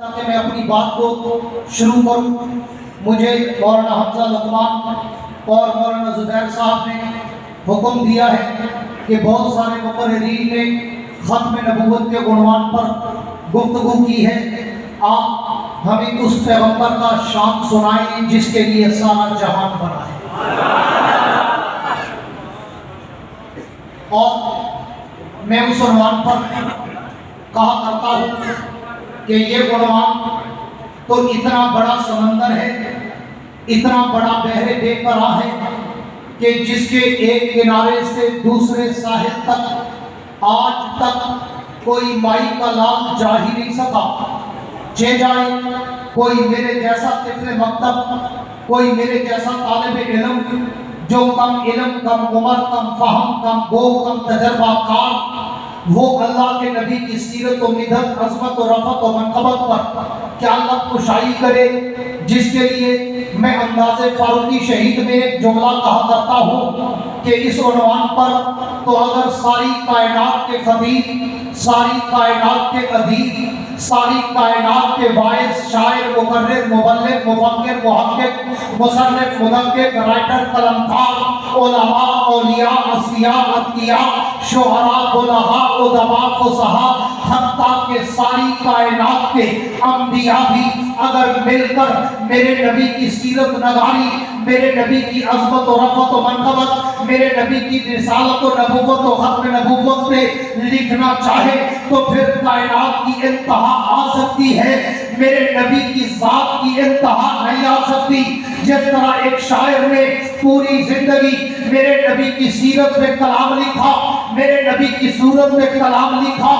تاکہ میں اپنی بات کو شروع کروں، مجھے مولانا حمزہ لقمان اور مولانا زبیر صاحب نے حکم دیا ہے کہ بہت سارے مقررین نے ختم نبوت کے عنوان پر گفتگو کی ہے، آپ ہمیں اس پیغمبر کا شان سنائیں جس کے لیے سارا جہان بنا ہے، اور میں اس عنوان پر کہا کرتا ہوں کہ یہ عنوان تو اتنا بڑا سمندر ہے، اتنا بڑا بحر بے پناہ ہے کہ جس کے ایک کنارے سے دوسرے ساحل تک آج تک کوئی مائی کا لال جا ہی نہیں سکا۔ چہ جائے کوئی میرے جیسا طفل مکتب، کوئی میرے جیسا طالب علم جو کم علم، کم عمر، کم فہم، کم گو، کم تجربہ کار، وہ اللہ کے نبی کی سیرت و مدحت، عظمت و رفعت و منقبت پر کیا لب کشائی کرے، جس کے لیے میں انداز فاروقی شہید میں ایک جملہ کہا کرتا ہوں کہ اس عنوان پر تو اگر ساری کائنات کے خطیب، ساری کائنات کے ادیب، ساری کائنات کے باعث، شاعر، مقرر، مبلغ، مفکر، محقق، مصنف، مدقق، رائٹر، قلمکار، علماء، اولیاء، اصفیاء، اتقیاء، شعراء، بلغاء، ادباء، فصحاء، حتیٰ کہ ساری کائنات کے انبیاء بھی اگر مل کر میرے نبی کی سیرت نگاری، میرے نبی کی عظمت و رفعت و منقبت، میرے نبی کی رسالت و نبوت و ختم نبوت پہ لکھنا چاہے تو پھر کائنات کی انتہا آ سکتی ہے، میرے نبی کی ذات کی انتہا نہیں آ سکتی۔ جس طرح ایک شاعر نے پوری زندگی میرے نبی کی سیرت میں کلام لکھا، میرے نبی کی صورت میں کلام لکھا،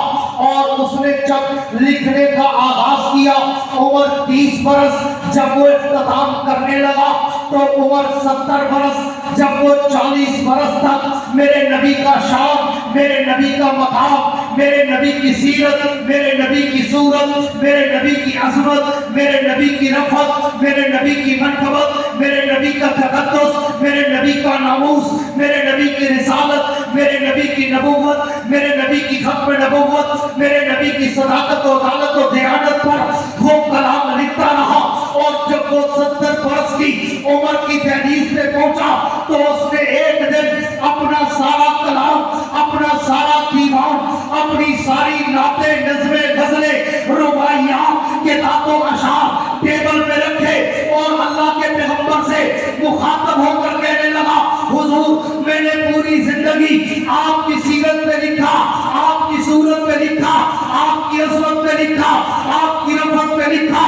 اور اس نے جب لکھنے کا آغاز کیا عمر 30 برس، جب وہ اختتام کرنے لگا تو عمر 70 برس، جب وہ 40 برس تک میرے نبی کا شان، میرے نبی کا مقام، میرے نبی کی سیرت، میرے نبی کی صورت، میرے نبی کی عظمت، میرے نبی کی رفعت، میرے نبی کی منقبت، میرے نبی کا تقدس، میرے نبی کا ناموس، میرے نبی کی رسالت، میرے نبی کی نبوت، میرے نبی کی ختم نبوت، میرے نبی کی صداقت و عدالت و دیانت پر وہ کلام لکھتا رہا، اور جب وہ 70 برس کی عمر کی دہلیز پہ پہنچا تو اس نے ایک دن اپنا سارا کلام، اپنا سارا دیوان، اپنی ساری نعتیں، نظمیں، غزلیں، رباعیات، کتاب و اشعار ٹیبل پہ رکھے اور اللہ کے پیغمبر سے مخاطب ہو کر کہنے لگا، حضور میں نے پوری زندگی آپ کی سیرت پہ لکھا، آپ کی صورت پہ لکھا، آپ کی عظمت پہ لکھا، آپ کی رفعت پہ لکھا،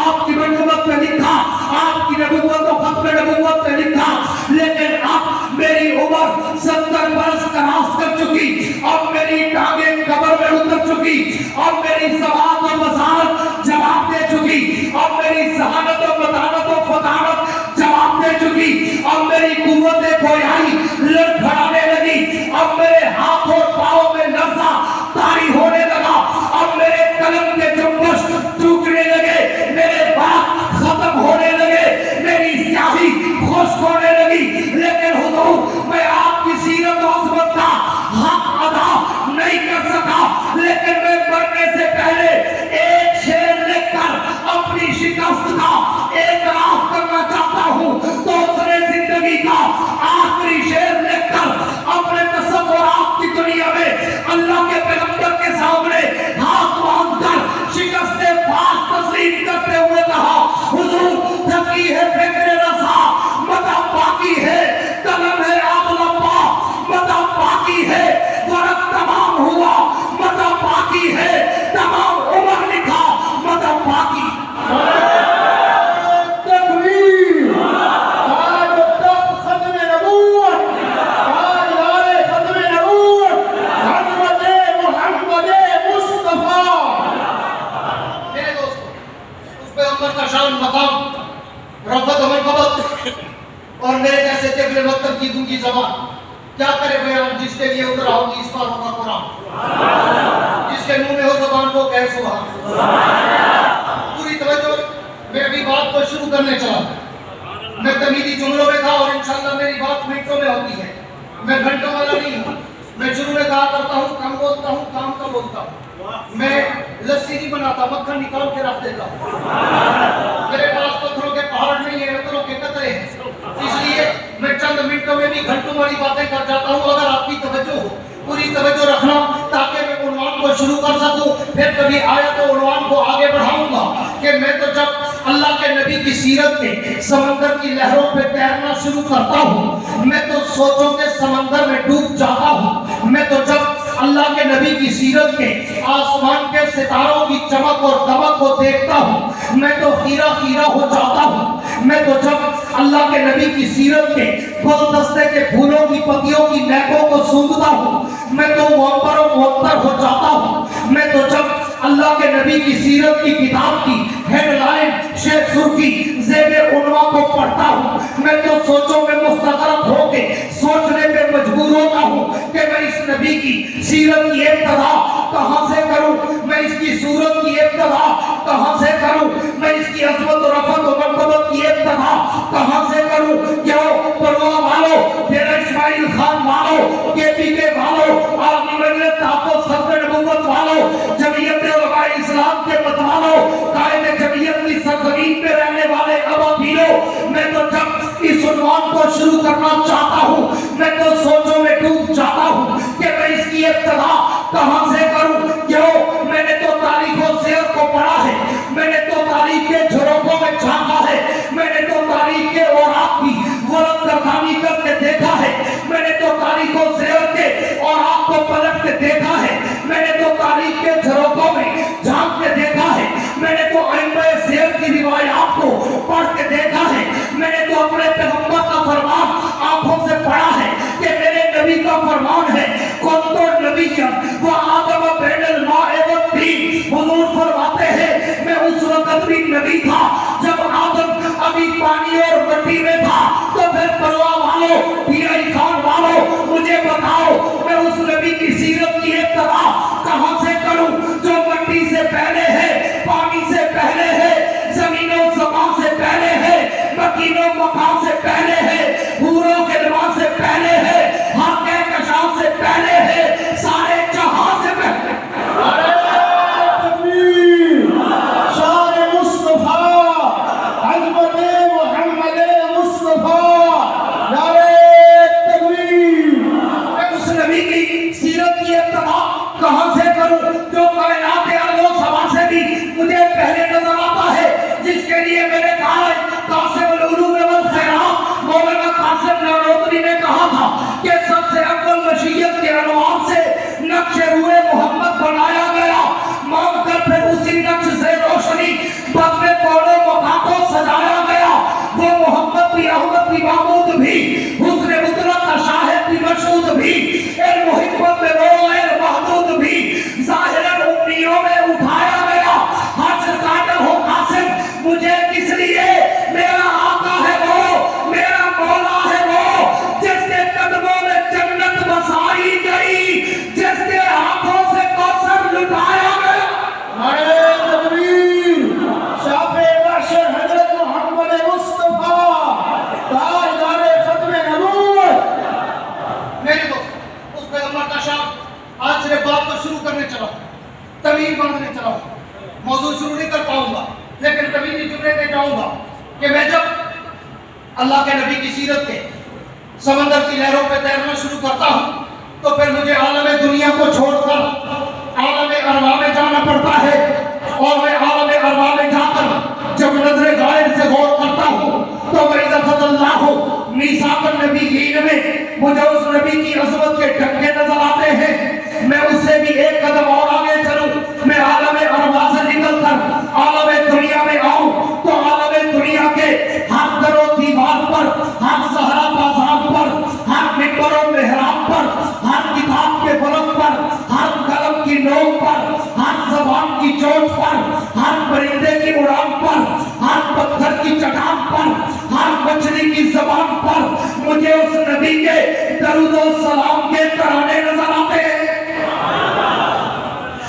آپ کی منقبت پہ لکھا، آپ کی نبوت و ختم نبوت پہ لکھا، لیکن اب میری عمر 70 برس کراس کر چکی، اب میری ٹانگیں قبر میں اتر چکی، اب میری سوات و بصارت جواب دے چکی، اب میری ذہانت و متانت و فطانت جواب دے چکی، اب میری قوت گویائی لڑکھڑانے لگی، اب میرے ہاتھ اور پاؤں میں لرزہ طاری ہونے لگا، اب میرے قلم کے جنبش ٹوٹنے لگے، میرے بات ختم ہونے لگے، میری سیاہی خشک ہونے لگی، لیکن حضور میں آپ کی سیرت و عظمت کا حق ادا نہیں کر سکا، لیکن میں مرنے سے پہلے ایک شعر لکھ کر اپنی شکست کا اعتراف کرنا چاہتا ہوں، تو اس نے زندگی کا آخری شعر لکھ کر اپنے تصورات کی دنیا میں اللہ کے پیغمبر کے سامنے ہاتھ باندھ کر شکست فاس تسلیم کرتے ہوئے کہا، حضور تھکی ہے فکر رسا، مدہ باقی ہے، قلم ہے آب لمبا، مدہ باقی ہے، ورق تمام ہوا، مدہ باقی ہے، تمام عمر لکھا، مدہ باقی۔ تکبیر، تاج و تخت ختم نبوت، تاجدار ختم نبوت، حضرت محمد مصطفیٰ۔ میرے دوستو، اس پیغمبر کا شان، مقام، رفعت و منقبت، اور میرے جیسے طفل مکتب کی دونگی زبان کیا کرے بیان، جس کے لیے اترا ہو 30 پاروں کا قرآن، جس کے منہ میں ہو زبان کو کہے سبحان اللہ۔ پوری توجہ، میں ابھی بات کو شروع کرنے چلا، میں تمیدی جملوں میں تھا اور انشاءاللہ میری بات منٹوں میں ہوتی ہے، میں گھنٹوں والا نہیں ہوں، میں شروع میں کہا کرتا ہوں کم بولتا ہوں، کام کا بولتا ہوں، میں لسی نہیں بناتا، مکھن نکال کے رکھ دیتا ہوں۔ میرے پاس پتھروں کے پہاڑ نہیں ہے، پتھروں کے قطرے ہیں، اس لیے میں چند منٹوں میں بھی گھنٹوں والی باتیں کر جاتا ہوں۔ اگر آپ کی توجہ ہو، پوری توجہ رکھنا تاکہ میں عنوان کو شروع کر سکوں، پھر کبھی آیا تو عنوان کو آگے بڑھاؤں گا کہ میں تو جب اللہ کے نبی کی سیرت کے سمندر کی لہروں پہ تیرنا شروع کرتا ہوں، میں تو سوچوں کے سمندر میں ڈوب جاتا ہوں۔ میں تو جب اللہ کے نبی کی سیرت کے آسمان کے ستاروں کی چمک اور دمک کو دیکھتا ہوں، میں تو خیرہ خیرہ ہو جاتا ہوں۔ میں تو جب اللہ کے نبی کی سیرت کے گلدستے کے پھولوں کی پتیوں کی مہکوں کو سونگھتا ہوں، میں تو معطر و معطر ہو جاتا ہوں۔ میں تو جب اللہ کے نبی کی سیرت کی کتاب کی ہیڈ لائن شیخ سرخی زیب عنوان کو پڑھتا ہوں، میں تو سوچوں میں مستغرق ہو کے سوچنے پہ مجبور ہوتا ہوں کہ میں اس نبی کی سیرت کی ابتدا کہاں سے کروں، میں اس کی صورت کی ابتدا کہاں سے کروں، میں اس کی عظمت و رفعت و مرتبت کی ابتدا کہاں سے کروں۔ کیوں پرواہ والو، ڈیرہ اسماعیل خان والو، کے پی کے والو، عالمی مجلس تحفظ ختم نبوت والو، جمعیت علماء اسلام کے متوالو، قائد جمعیت کی سرزمین پہ رہنے والے ابابیلو، میں تو جب اس عنوان کو شروع کرنا چاہتا ہوں، میں تو سوچوں میں ڈوب جاتا ہوں کہ میں اس کی ابتدا کہاں سے کروں۔ کیوں میں نے تو تاریخ و سیر کو پڑھا ہے، میں نے تو تاریخ کے جھروکوں میں جھانکا ہے، میں نے تو تاریخ کے اوراق کی ورق گردانی کر کے دیکھا ہے، میں نے تو تاریخ و سیر کے اوراق کو پلٹ کے دیکھا ہے، میں نے تو تاریخ کے جھروکوں میں جھانک کے دیکھا ہے، میں نے تو ائمہ سیر کی روایات کو پڑھ کے دیکھا ہے، میں نے تو اپنے پیغمبر کا فرمان آنکھوں سے پڑھا ہے کہ میرے نبی کا فرمان ہے کون تو نبی وہ آدم بین الماء والطین۔ حضور فرماتے ہیں میں اس وقت بھی نبی تھا جب آدم ابھی پانی اور مٹی میں تھا۔ تو پھر پرواہ والو، ڈیرائی خان والو، مجھے بتاؤ میں اس نبی کی سیرت کی ابتدا کہاں سے کروں جو مٹی سے پہلے ہے، پانی سے پہلے ہے، زمین و زمان سے پہلے ہے، مکین و مکان سے پہلے ہے، حور و غلمان سے پہلے ہے، ہر کہکشاں سے پہلے ہے، سارے جہاں سے پہلے۔ نعرہ تکبیر، شان مصطفیٰ، عظمت محمد مصطفیٰ، نعرہ تکبیر۔ میں اس نبی کی سیرت کی ابتدا کہاں سے کروں جو کائنات ارض و سما سے بھی مجھے پہلے نظر آتا ہے، جس کے لیے میرے قائد قاسم العلوم والخیرات مولانا قاسم نانوتری نے کہا تھا کہ سب سے اول مشیت کے انوار سے نقش روئے محمد بنایا گیا، مانگ کر پھر اسی نقش سے روشنی بزم کون و مکان کو سجایا گیا۔ وہ محمد بھی، احمد بھی، محمود بھی، حسن مطلق کا شاہد بھی، مشہود بھی، علم و حکمت میں وہ غیر محدود بھی، ظاہراً امیوں میں اٹھایا گیا۔ حشر قادر ہو قاسم مجھے کس لیے، میرا آقا ہے وہ، میرا مولا ہے وہ، جس کے قدموں میں جنت بسائی گئی، جس کے ہاتھوں سے کوثر لٹایا گیا۔ نعرہ تکبیر، شافع محشر حضرت محمد مصطفیٰ، تاجدار ختم نبوت۔ میرے دوست، اس پیغمبر کا شام آج صرف بات کو شروع کرنے چلا ہوں، طویل باندھنے چلا ہوں، موضوع شروع نہیں کر پاؤں گا لیکن طویل جملے دے جاؤں گا کہ میں جب اللہ کے نبی کی سیرت کے سمندر کی لہروں پہ تیرنا شروع کرتا ہوں تو پھر مجھے عالم دنیا کو چھوڑ کر عالم ارواح میں جانا پڑتا ہے، اور میں عالم ارواح میں جا کر جب نظر غائب سے غور کرتا ہوں تو وَإِذَا أَخَذَ اللَّهُ مِيثَاقَ النَّبِيِّينَ میں مجھے اس نبی کی عظمت کے ڈنکے نظر آتے ہیں۔ میں اس سے بھی ایک قدم اور آگے چلوں، میں عالم ارواح سے نکل کر عالم دنیا میں آؤں تو عالم دنیا کے ہر در و دیوار پر، ہر صحرا بازار پر، ہر منبر و محراب پر، ہر کتاب کے فلک پر، ہر قلم کی نوک پر، ہر زبان کی چوٹ پر، ہر پرندے کی اڑان پر، ہر پتھر کی چٹان پر، ہر مچھلی کی زبان پر مجھے اس نبی کے درود و سلام کے ترانے نظر آتے ہیں۔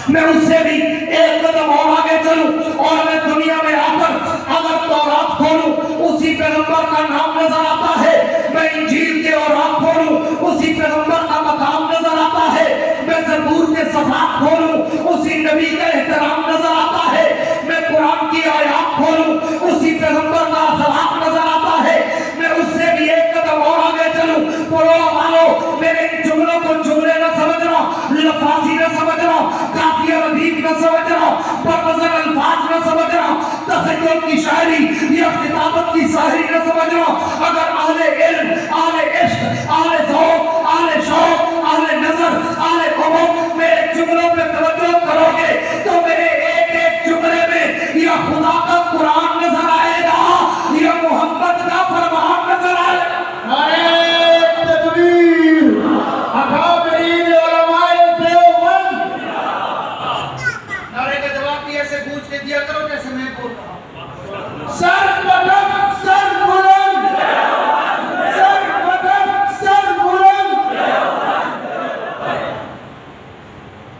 میں اس سے بھی ایک قدم اور آگے چلوں اور میں دنیا میں آ کر اگر تورات کھولوں اسی پیغمبر کا نام نظر آتا ہے، میں انجیل کے اوراق کھولوں اسی پیغمبر کا مقام نظر آتا ہے، میں زبور کے صفحات کھولوں اسی نبی کا احترام نظر آتا ہے، میں قرآن کی آیات کھولوں اسی پیغمبر کا اخلاق نظر آتا ہے، میں اس سے بھی ایک قدم اور آگے چلوں، پڑھو مانو، میرے ان جملوں کو جملے نہ سمجھ رہا، لفاظی نہ سمجھ رہا، کافی ردیف نہ سمجھ رہا، بر الفاظ نہ سمجھ رہا، تخیل کی شاعری یا خطابت کی شاعری نہ سمجھ رہا، اگر اہل علم، اہل عشق، اہل ذوق، اہل شوق، اہل نظر، اہل عمق میرے جملوں پہ توجہ کرو گے تو میرے ایک ایک جملے میں یا خدا کا قرآن نظر آئے گا یا محمد کا فرمان نظر آئے گا۔ نعرہ تکبیر، اکابرین علماء دیوبند۔ نعرے کا جواب بھی ایسے گونج کے دیا کرو جیسے میں بول رہا ہوں۔ سر بلند، سر بلند، سر بلند، سر بلند۔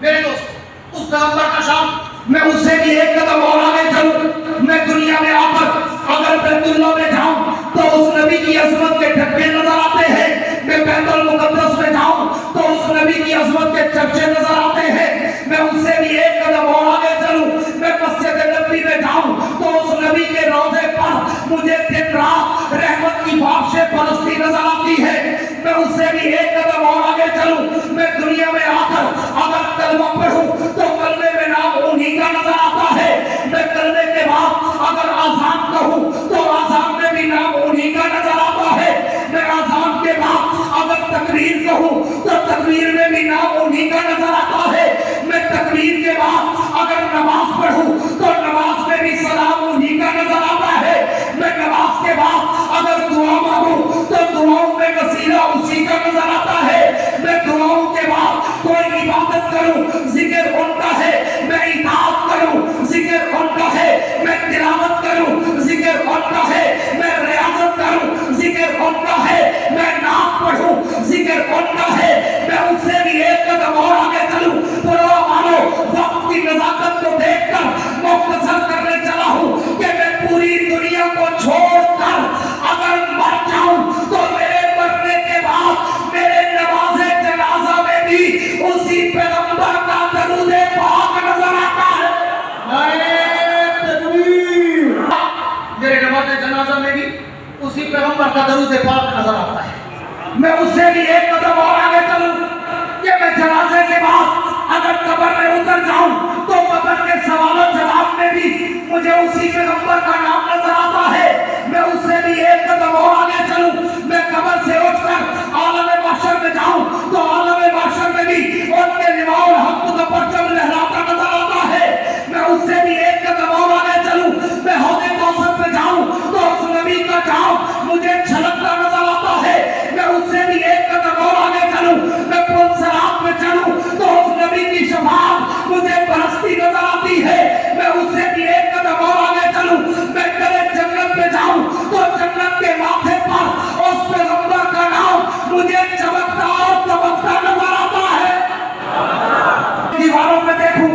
میرے دوست، اس پیغمبر کا شان میں اس سے بھی ایک قدم اور آگے چلوں، میں دنیا میں آ کر اگر بیت اللہ میں جاؤں تو اس نبی کی عظمت کے ڈھبے نظر آتے ہیں، میں بیت المقدس میں جاؤں تو اس نبی کی عظمت کے چرچے نظر آتے ہیں، میں اس سے بھی ایک قدم اور آگے چلوں، میں مسجد نبوی میں جاؤں تو اس نبی کے روضے پر مجھے دن رات رحمت کی بارش برستی نظر آتی ہے، میں اس سے بھی ایک قدم اور آگے چلوں، میں دنیا میں آ کر اگر کلمہ پڑھوں تو کلمے میں نام انہی کا نظر آتا ہے، میں کلمے کے بعد اگر آزان کہوں تو آزان میں بھی نام انہی کا نظر آتا ہے، میں آزان کے بعد اگر تقریر کہوں تو تقریر میں بھی نام انہی کا نظر آتا ہے، میں تقریر کے بعد اگر نماز پڑھوں تو نماز میں بھی سلام انہی کا نظر آتا ہے، میں نماز کے بعد اگر دعا مانگوں تو دعاؤں میں وسیلہ اسی کا نظر آتا ہے، میں دعاؤں کے بعد کوئی عبادت کروں ذکر ان کا ہے، میں اطاعت کروں ذکر ان کا ہے، میں تلاوت کروں ذکر ان کا ہے، میں ریاضت کروں ذکر ان کا ہے، میں نعت پڑھوں ذکر ان کا ہے، میں اس سے بھی ایک قدم اور آگے چلوں، پڑھو مانو، وقت کی نزاکت کو دیکھ کر مختصر کرنے چلا ہوں کہ میں پوری دنیا کو چھوڑ کر اگر مر جاؤں تو میرے مرنے کے بعد میرے نماز جنازہ میں بھی اسی پیغمبر کا درود پاک نظر آتا ہے۔ نعرہ تکبیر، میرے نماز جنازہ میں بھی اسی پیغمبر کا درود پاک نظر آتا ہے، میں اس سے بھی ایک قدم اور آگے چلوں کہ میں جنازے کے بعد اگر قبر میں اتر جاؤں تو قبر کے سوال و جواب میں بھی مجھے اسی پیغمبر کا نام نظر آتا ہے، میں اس سے بھی ایک قدم اور آگے چلوں، میں قبر سے اٹھ کر عالم محشر میں جاؤں تو عالم محشر میں بھی ان کے لواء الحق کا پرچم لہراتا نظر آتا ہے، میں اس سے بھی ایک قدم اور آگے چلوں، میں حوض کوثر پہ جاؤں تو اس نبی کا جام مجھے چھلکتا نظر آتا ہے، میں اس سے بھی ایک قدم اور آگے چلوں، میں پل صراط پہ چلوں تو اس نبی کی شفاعت مجھے برستی نظر آتی ہے، میں اس سے بھی ایک قدم اور آگے چلوں، میں کرے جنت پہ جاؤں تو جنت کے ماتھے پر اس پیغمبر کا نام مجھے چمکتا اور دمکتا نظر آتا ہے۔ دیواروں پہ دیکھوں،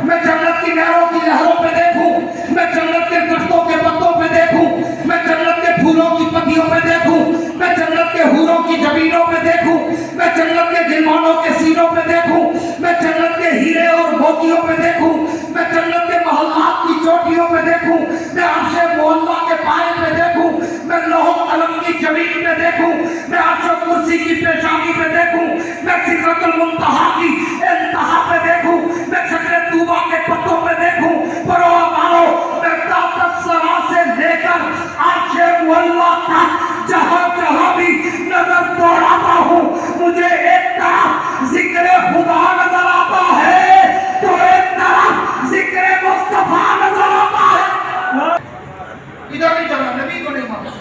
میں جنت کی نہروں کی لہروں پہ دیکھوں، میں جنت کے درختوں کے پتوں پہ دیکھوں، میں جنت کے پھولوں کی پتیوں پہ دیکھوں، میں جنت کے حوروں کی جبینوں پہ دیکھوں، میں جنت کے گلمانوں کے سینوں پہ دیکھوں، میں جنت کے ہیرے اور موتیوں پہ دیکھوں، میں جنت کے محلات کی چوٹیوں پہ دیکھوں، میں عرش معلیٰ کے پائے پہ دیکھوں، میں لوح قلم کی زمین پہ دیکھوں، میں عرش و کرسی کی پیشانی پہ دیکھوں، میں سدرۃ المنتہا کی انتہا پہ دیکھوں، میں شجر طوبیٰ کے پتوں پہ دیکھوں، پڑھو مانو، میں طاقت سرا سے لے کر عرش معلیٰ تک جہاں جہاں بھی نظر دوڑاتا ہوں مجھے ایک طرف ذکر خدا نظر آتا ہے تو ایک طرف ذکر مصطفیٰ نظر آتا ہے۔ ادھر نہیں چلنا، نبی کو نہیں ماننا،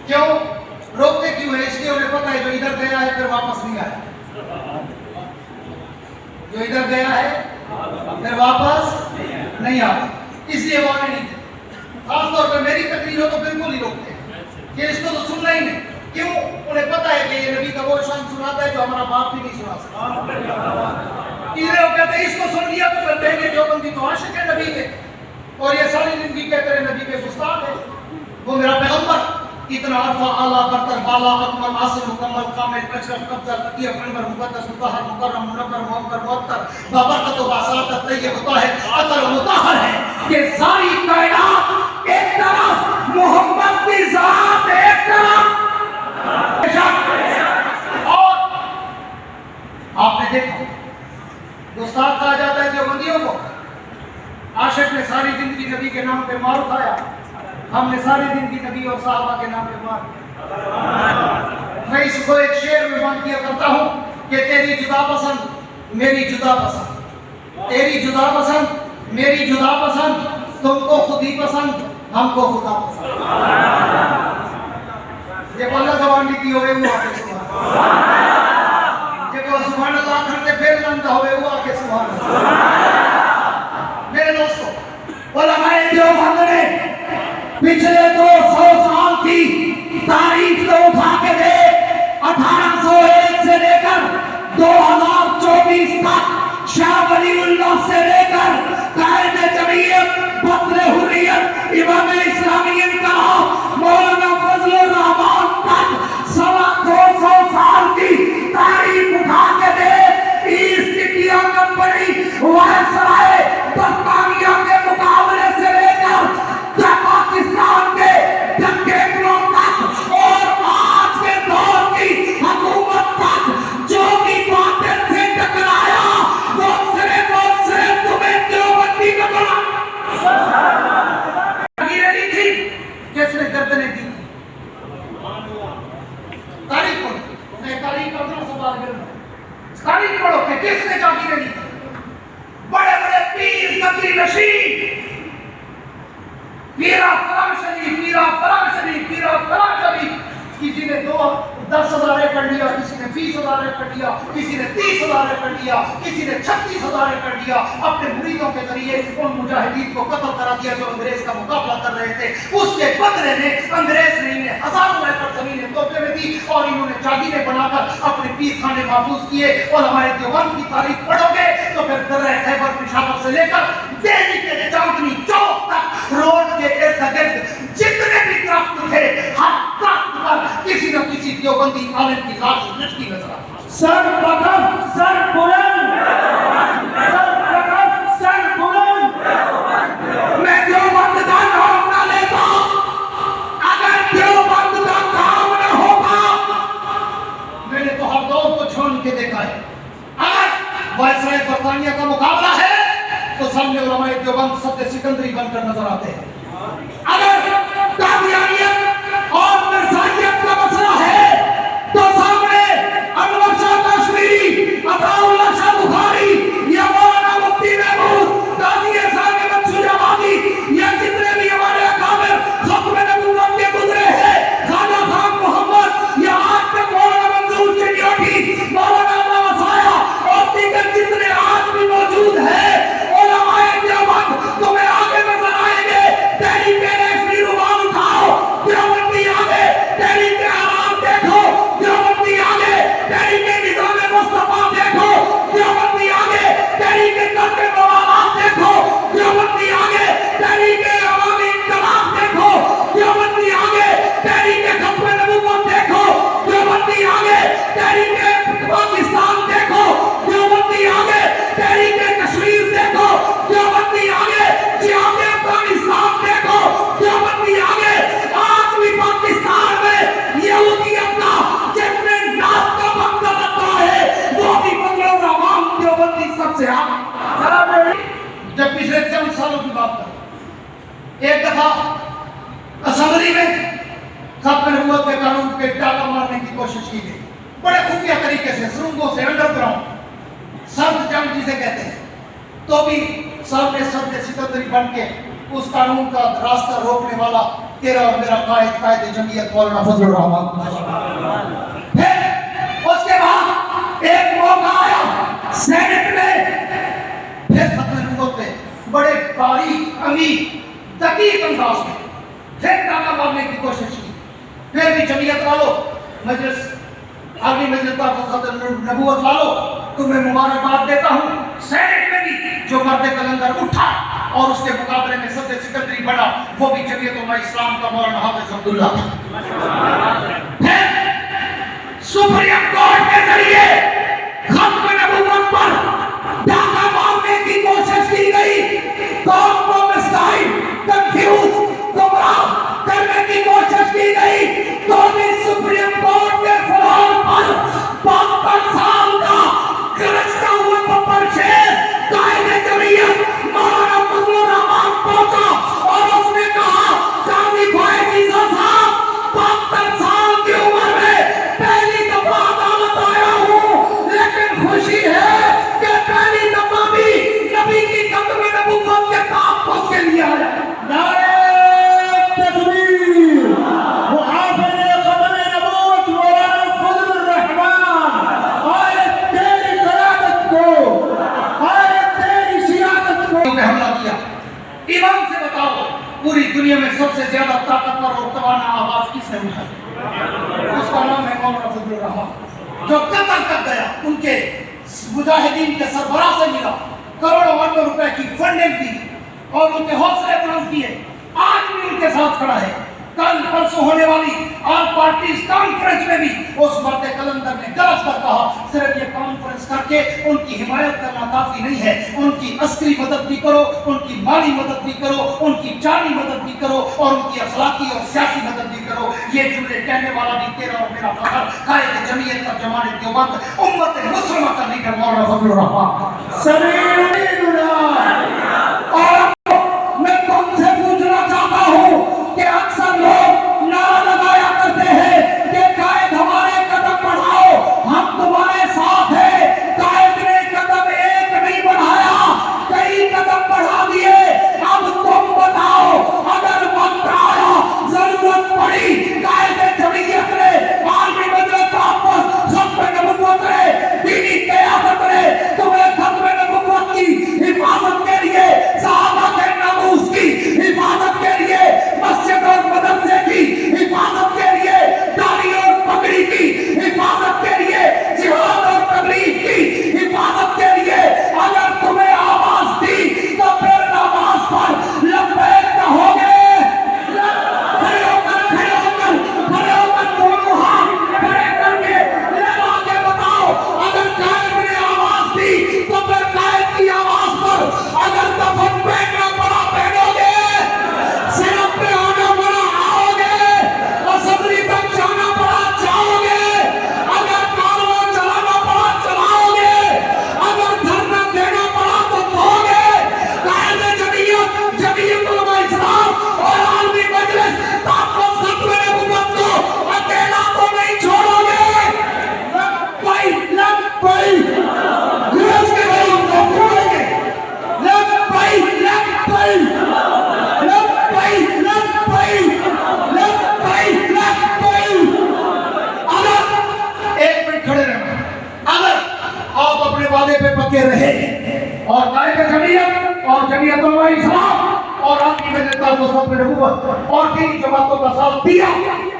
کیوں روکتے کیوں ہے؟ اس لیے انہیں پتہ ہے جو ادھر گیا ہے پھر واپس نہیں آیا، جو ادھر گیا ہے پھر واپس نہیں آتا، اس لیے وہ آنے نہیں دیتے، خاص طور پہ میری تقریر ہو تو بالکل ہی روکتے ہیں کہ اس کو تو سننا ہی نہیں، کیوں؟ انہیں پتہ ہے کہ یہ نبی کا وہ شان سناتا ہے جو ہمارا باپ بھی نہیں سنا سکتا، اس لیے وہ کہتے ہیں اس کو سن لیا تو پھر کہیں گے جو بندی تو عاشق ہے نبی کے، اور یہ ساری زندگی کہتے ہیں نبی کے گستاخ ہے، وہ میرا پیغمبر اتنا عرفہ اعلیٰ برتر بالا اکمل حاصل مکمل کامل اشرف افضل عطیہ انور مقدس مطہر مکرم منور معطر معطر بابرکت و باساطت طیب طاہر عطر و مطہر ہے. یہ ساری کائنات ایک طرف، محمد کی ذات ایک طرف. اور آپ نے دیکھا گستاخ کہا جاتا ہے دیوبندیوں کو. عاشق نے ساری زندگی نبی کے نام پہ مار کھایا، ہم نے ساری زندگی نبی اور صحابہ کے نام پہ مار کھایا. میں اس کو ایک شعر میں بیان کیا کرتا ہوں کہ تیری جدا پسند میری جدا پسند، تیری جدا پسند میری جدا پسند، تم کو خود ہی پسند ہم کو خدا پسند. یہ بولنا زبان بھی کی ہوئے وہ آکے سبحان یہ کو سبحان اللہ کرتے پھر لندہ ہوئے وہ آکے سبحان اللہ. میرے دوستو علماء دیوبند نے پچھلے 200 سال کی تاریخ کو اٹھا کے دے، 1801 سے لے کر 2024 تک شاہ ولی اللہ سے لے کر قائد جمعیت بدر حریت امام اسلامی انقلاب مولانا فضل الرحمان تک 250 سال کی تاریخ اٹھا کے دے. ایسٹ انڈیا کمپنی وائسرائے برطانیہ کے مقابلے سے لے کر پاکستان کے جنگیوں تک اور آج کے دور کی حکومت تک جو بھی باطل سے ٹکرایا وہ صرف تمہیں دیوبندی کا بنا. جاگیریں لی تھی کس نے گردنیں دی؟ تاریخ پڑھو، میں تاریخ کا سوال کروں، تاریخ پڑھو کہ کس نے جاگیریں لی تھی؟ بڑے بڑے پیر قدری نشین، پیرا فلاں شریف، پیرا فلاں شریف، پیرا فلاں شریف. کسی نے 10,000 ایکڑ لیا، کسی نے 20,000 ایکڑ لیا، کسی نے 30,000 ایکڑ لیا، کسی نے 36,000 ایکڑ لیا. اپنے مریدوں کے ذریعے ان مجاہدین کو قتل کرا دیا جو انگریز کا مقابلہ کر رہے تھے. اس کے بدلے میں انگریز نے انہیں ہزاروں ایکڑ زمینیں تحفے میں دی اور انہوں نے جاگیریں بنا کر اپنے پیر خانے محفوظ کیے. اور ہمارے دیوبند کی تاریخ پڑھو گے تو پھر درہ خیبر پشاور سے لے کر دہلی کے چاندنی چوک تک روڈ کے ارد گرد جتنے بھی درخت تھے ہر درخت پر کسی نہ کسی دیوبندی عالم کی لاش لٹکی نظر آتی. سر بکف سر بلند، سر بکف سر بلند. میں دیوبند کا نام نہ لیتا اگر دیوبند کا کام نہ ہوگا. میں نے تو ہر دور کو چھان کے دیکھا ہے. اگر وائسرائے برطانیہ کا مقابلہ ہے تو سامنے علماء دیوبند صدر سکندری بن کر نظر آتے ہیں. اگر قادیانیت اور مرزائیت کا مسئلہ ہے تو سامنے انور شاہ کشمیری، عطا اللہ شاہ بخاری یا مولانا مفتی محمود قاضی احسان احمد شجاعتی یا جتنے بھی ہمارے اکابر ختم نبوت کے گزرے ہیں، خواجہ خان محمد یا آج تک مولانا منظور چنیوٹی، مولانا اللہ وسایا اور دیگر جتنے آج بھی موجود ہیں علماء دیوبند تمہیں آگے نظر آئیں گے. تحریک ریشمی رومال اٹھاؤ، دیوبندی آگے. تحریک آرام دیکھو، دیوبندی آگے. تحریک نظام مصطفیٰ دیکھو، دیوبندی آگے. تحریک قلب موالات دیکھو، دیوبندی آگے. تحریک عوامی انقلاب دیکھو، دیوبندی آگے. تحریک ختم نبوت دیکھو، دیوبندی آگے. تحریک پاکستان دیکھو، دیوبندی آگے. تحریک کشمیر دیکھو، دیوبندی آگے. جہاد افغانستان دیکھو، دیوبندی آگے. آج بھی پاکستان میں یہودیت کا جس نے ناز کا بندہ رکھا ہے وہ بھی فضل الرحمان دیوبندی سب سے آگے. جب پچھلے چند سالوں کی بات کریں، ایک دفعہ اسمبلی میں ختم نبوت کے قانون پہ ڈاکہ مارنے کی کوشش کی گئی. بڑے خفیہ طریقے سے سرنگوں سے انڈر گراؤنڈ سرد جنگ جسے کہتے ہیں. تو بھی سامنے صدر سکندری بن کے اس قانون کا راستہ روکنے والا تیرا اور میرا قائد جمعیت مولانا فضل الرحمان. پھر اس کے بعد ایک موقع آیا سینٹ میں، پھر ختم نبوت پہ بڑے باریک امیر دقیق انداز میں پھر ڈاکہ مارنے کی کوشش کی. پھر بھی جمعیت والوں، مجلس عالمی مجلس ختم نبوت والوں، تمہیں مبارکباد دیتا ہوں. سینٹ میں بھی جو مرد قلندر اٹھا اور اس کے مقابلے میں صدر سکندری بنا وہ بھی جمعیت علماء اسلام کا مولانا حافظ عبداللہ ہے۔ سپریم کورٹ کے ذریعے ختم نبوت پر ڈاکہ مارنے کی کوشش کی گئی، قوم کو مسائل کنفیوز گمراہ کرنے کی کوشش کی گئی، تو بھی سپریم کورٹ کے فروغ پر 52 سال کا گرجتا ہوا بپر شیر قائد جمعیت مولانا فضل الرحمان پہنچا اور اس نے کہا قاضی فائز عیسیٰ صاحب 72 سال کی عمر میں پہلی دفعہ عدالت آیا ہوں، لیکن خوشی ہے کہ پہلی دفعہ بھی نبی کی ختم نبوت کے تحفظ کے لیے آیا۔ نعرہ تکبیر، محافظ ختم نبوت مولانا فضل الرحمان، آئے تیری قیادت کو، آئے تیری سیادت کو پہ حملہ کیا۔ ایمان سے بتاؤ پوری دنیا میں سب سے زیادہ طاقتور اور توانا آواز کس نے اٹھائی؟ اس کا نام ہے مولانا فضل الرحمان، جو قطر تک گیا، ان کے مجاہدین کے سربراہ سے ملا، کروڑوں اربوں روپے کی فنڈنگ دی اور ان کے حوصلے بلند کیے، آج بھی ان کے ساتھ کھڑا ہے۔ کل پرسوں ہونے والی آل پارٹیز کانفرنس میں بھی اس مرد قلندر نے گرج کر کہا صرف یہ کانفرنس کر کے ان کی حمایت کرنا کافی نہیں ہے، ان کی عسکری مدد بھی کرو، ان کی مالی مدد بھی کرو، ان کی جانی مدد بھی کرو اور ان کی اخلاقی اور سیاسی مدد بھی کرو۔ یہ جملے کہنے والا بھی تیرا اور میرا فخر، قائد جمعیت کا جمان دیوبند، امت مسلمہ کا لیڈر مولانا فضل الرحمان سمیعنا۔ اور میں تم سے پوچھنا چاہتا ہوں کہ اکثر لوگ نعرہ لگایا کرتے ہیں کہ قائد ہمارے قدم بڑھاؤ، ہم تمہارے ساتھ ہیں۔ قائد نے قدم ایک نہیں بڑھایا، کئی قدم بڑھا دیے۔ اب تم بتاؤ اگر وقت آیا، ضرورت پڑی، قائد جمعیت نے عالمی مجلس تحفظ ختم نبوت نے دینی قیادت نے تمہیں ختم نبوت کی حفاظت کے لیے، صحابہ کے ناموس کی حفاظت کے لیے، مسجد اور مدرسے کی حفاظت کے لیے، داڑھی اور پگڑی کی حفاظت کے لیے، جہاد اور تبلیغ کی حفاظت کے لیے اگر تمہیں آواز دی تو پھر نماز پر لبیک کہو گے۔ کھڑے ہو کر دونوں ہاتھ کھڑے کر کے لگا کے بتاؤ اگر قائد نے آواز دی تو پھر قائد کی آواز پر اگر دفن پہننا پڑا پہنو گے، صرف پہ آنا پڑا آؤ گے، اسمبلی تک جانا پڑا جاؤ گے، اگر کارواں چلانا پڑا چلاؤ گے، اگر دھرنا دینا پڑا تو دو گے۔ قائد جمعیت، جمعیت علماء اسلام اور عالمی مجلس تحفظ ختم نبوت کو اکیلا تو نہیں چھوڑو گے۔ لبیک گرج کے بھائی ہم کو چھوڑیں گے، لبیک لبیک لبیک لبیک لبیک لبیک۔ اگر ایک منٹ کھڑے رہنا، اگر آپ اپنے وعدے پہ پکے رہے اور قائد جمعیت اور جمعیت علماء اسلام اور عالمی مجلس تحفظ ختم نبوت اور دینی جماعتوں کا ساتھ دیا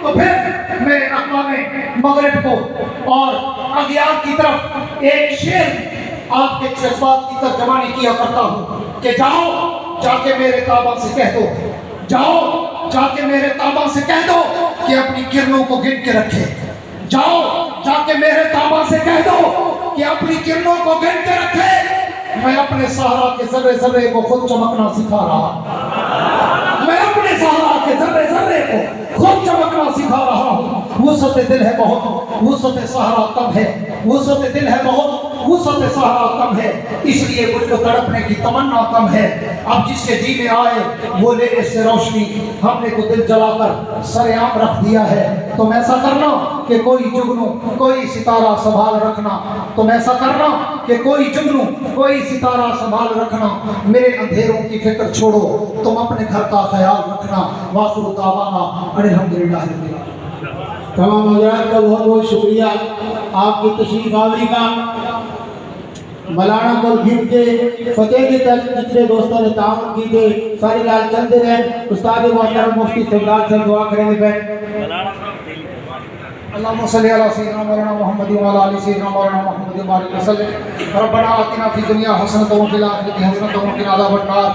تو پھر میں اقوام مغرب کو اور اغیار کی طرف ایک شعر آپ کے جذبات کی ترجمانی کیا کرتا ہوں کہ جاؤ جا کے میرے تابع سے کہہ دو، جاؤ جا کے میرے تابع سے کہہ دو کہ اپنی کرنوں کو گن کے رکھے، جاؤ جا کے میرے تابع سے کہہ دو کہ اپنی کرنوں کو گن کے رکھے۔ میں اپنے صحرا کے ذرے ذرے کو خود چمکنا سکھا رہا، میں اپنے صحرا کے ذرے ذرے کو خود چمکنا سکھا رہا ہوں۔ وسعت دل ہے بہت، وسعت صحرا کم ہے، وسعت دل ہے بہت، وسعت صحرا کم ہے، اس لیے مجھ کو تڑپنے کی تمنا کم ہے۔ اب جس کے جی میں آئے وہ لے اس سے روشنی، ہم نے تو دل جلا کر سر عام رکھ دیا ہے۔ تم ایسا کرنا کہ کوئی جگنو کوئی ستارہ سنبھال رکھنا، تم ایسا کرنا کہ کوئی جگنو کوئی ستارہ سنبھال رکھنا، میرے اندھیروں کی فکر چھوڑو، تم اپنے گھر کا خیال رکھنا۔ وآخر دعوانا الحمدللہ رب العالمین۔ تمام حضرات کا بہت بہت شکریہ آپ کی تشریف آوری کا۔ مولانا کو گھر کے فتح کے تک جتنے دوستوں نے تعاون کی تھے ساری لال چند رہے، استاد محترم مفتی سردار صاحب دعا کریں گے۔ اللهم صل على سيدنا مولانا محمد وعلى ال سيدنا مولانا محمد وبارك وسلم. ربنا آتنا فی الدنیا حسنۃ وفی الآخرۃ حسنۃ وقنا عذاب النار.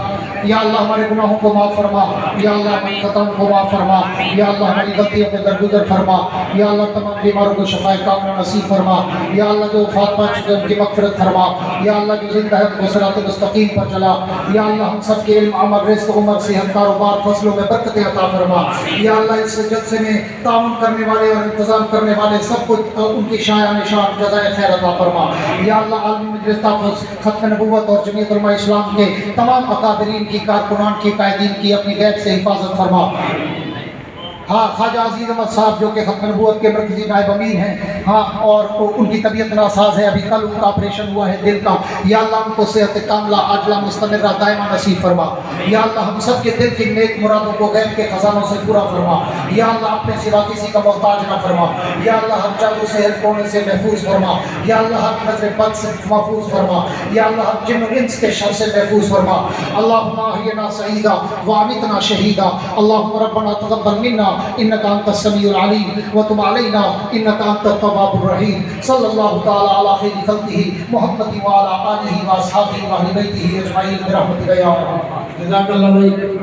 یا اللہ ہمارے گناہوں کو معاف فرما. یا اللہ ہماری خطاؤں کو معاف فرما. یا اللہ ہماری غلطیوں پہ درگزر فرما. یا اللہ تمام بیماروں کو شفائے کاملہ نصیب فرما. یا اللہ جو وفات پا چکے ان کی مغفرت فرما. یا اللہ جو زندہ ہے ان کو صراط مستقیم پر چلا. یا اللہ ہم سب کے علم عمل رزق عمر صحت کاروبار فصلوں میں برکت عطا فرما. یا اللہ اس جلسے میں تعاون کرنے والے اور انتظام کرنے والے سب کو ان کی شایان نشان جزائے خیر عطا فرما. یا اللہ عالمی مجلس تحفظ ختم نبوت اور جمعیت علماء اسلام کے تمام اکابرین کی کارکنان کی قائدین کی اپنی غیب سے حفاظت فرما. ہاں خواجہ عزیز احمد صاحب جو کہ ختم نبوت کے مرکزی نائب امیر ہیں، ہاں اور ان کی طبیعت ناساز ہے، ابھی کل ان کا آپریشن ہوا ہے دل کا. یا اللہ ان کو صحت کاملہ عاجلہ مستمرہ دائمہ نصیب فرما. یا اللہ ہم سب کے دل کی نیک مرادوں کو غیب کے خزانوں سے پورا فرما. یا اللہ اپنے سوا کسی کا محتاج نہ فرما. یا اللہ ہر چاقو سے ہر کونے سے محفوظ فرما. یا اللہ ہر نظر بد سے محفوظ فرما. یا اللہ ہر جن و انس کے شر سے محفوظ فرما. اللہم احینا سعیدا وامتنا شہیدا. اللہم ربنا تقبل منا انك انت السميع العليم وتب علينا انك انت التواب الرحيم. صلى الله تعالى على خير خلقه محمد وعلى اله واصحابه واهل بيته اجمعين برحمتك يا ارحم الراحمين. جزاک اللہ.